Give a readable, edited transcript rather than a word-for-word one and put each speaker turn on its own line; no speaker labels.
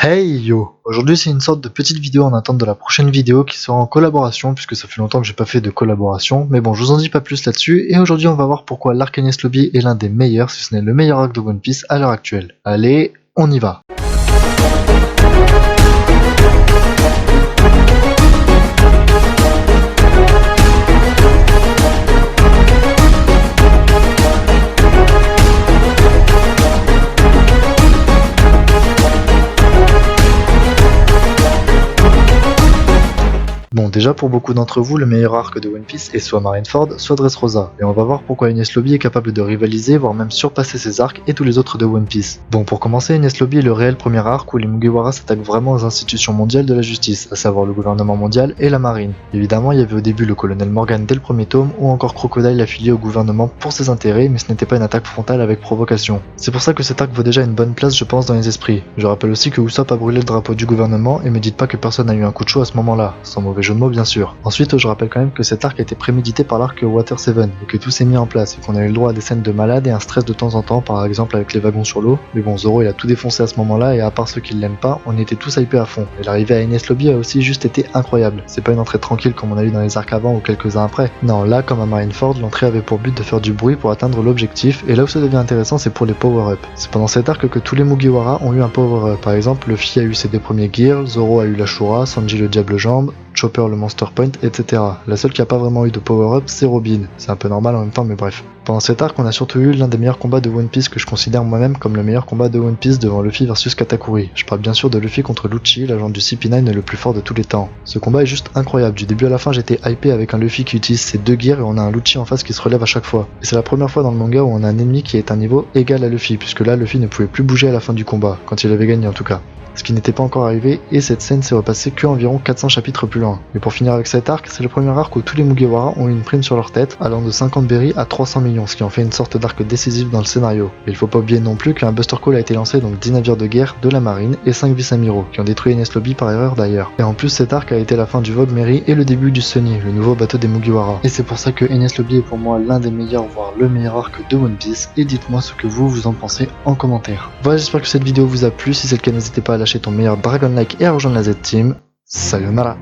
Hey yo! Aujourd'hui c'est une sorte de petite vidéo en attente de la prochaine vidéo qui sera en collaboration puisque ça fait longtemps que j'ai pas fait de collaboration, mais bon je vous en dis pas plus là-dessus et aujourd'hui on va voir pourquoi l'arc Enies Lobby est l'un des meilleurs si ce n'est le meilleur arc de One Piece à l'heure actuelle. Allez, on y va! Bon, déjà pour beaucoup d'entre vous, le meilleur arc de One Piece est soit Marineford, soit Dressrosa, et on va voir pourquoi Enies Lobby est capable de rivaliser, voire même surpasser ses arcs et tous les autres de One Piece. Bon, pour commencer, Enies Lobby est le réel premier arc où les Mugiwara s'attaquent vraiment aux institutions mondiales de la justice, à savoir le gouvernement mondial et la marine. Évidemment, il y avait au début le colonel Morgan dès le premier tome, ou encore Crocodile affilié au gouvernement pour ses intérêts, mais ce n'était pas une attaque frontale avec provocation. C'est pour ça que cet arc vaut déjà une bonne place je pense dans les esprits. Je rappelle aussi que Usopp a brûlé le drapeau du gouvernement, et me dites pas que personne n'a eu un coup de chaud à ce moment-là, sans mauvais jeu de mots bien sûr. Ensuite, je rappelle quand même que cet arc a été prémédité par l'arc Water 7 et que tout s'est mis en place et qu'on a eu le droit à des scènes de malade et un stress de temps en temps, par exemple avec les wagons sur l'eau. Mais bon, Zoro il a tout défoncé à ce moment-là et à part ceux qui l'aiment pas, on était tous hypés à fond. Et l'arrivée à Enies Lobby a aussi juste été incroyable. C'est pas une entrée tranquille comme on a eu dans les arcs avant ou quelques-uns après. Non, là comme à Marineford, l'entrée avait pour but de faire du bruit pour atteindre l'objectif et là où ça devient intéressant c'est pour les power-up. C'est pendant cet arc que tous les Mugiwara ont eu un power-up. Par exemple, Luffy a eu ses deux premiers gears, Zoro a eu la Shura, Sanji le Diable Jambe, Chopper le Monster Point, etc. La seule qui a pas vraiment eu de power-up, c'est Robin. C'est un peu normal en même temps, mais bref. Pendant cet arc, on a surtout eu l'un des meilleurs combats de One Piece que je considère moi-même comme le meilleur combat de One Piece devant Luffy versus Katakuri. Je parle bien sûr de Luffy contre Lucci, l'agent du CP9 le plus fort de tous les temps. Ce combat est juste incroyable. Du début à la fin, j'étais hypé avec un Luffy qui utilise ses deux gears et on a un Lucci en face qui se relève à chaque fois. Et c'est la première fois dans le manga où on a un ennemi qui est à un niveau égal à Luffy, puisque là, Luffy ne pouvait plus bouger à la fin du combat, quand il avait gagné en tout cas. Ce qui n'était pas encore arrivé, et cette scène s'est repassée que environ 400 chapitres plus loin. Mais pour finir avec cet arc, c'est le premier arc où tous les Mugiwara ont eu une prime sur leur tête, allant de 50 berries à 300 millions, ce qui en fait une sorte d'arc décisif dans le scénario. Et il faut pas oublier non plus qu'un Buster Call a été lancé, donc 10 navires de guerre de la marine et 5 vice-amiraux, qui ont détruit Enies Lobby par erreur d'ailleurs. Et en plus cet arc a été la fin du Vogue Mary et le début du Sunny, le nouveau bateau des Mugiwara. Et c'est pour ça que Enies Lobby est pour moi l'un des meilleurs, voire le meilleur arc de One Piece, et dites-moi ce que vous en pensez en commentaire. Voilà, j'espère que cette vidéo vous a plu, si c'est le cas n'hésitez pas à lâcher ton meilleur Dragon Like et à rejoindre la Z-Team. Sayonara.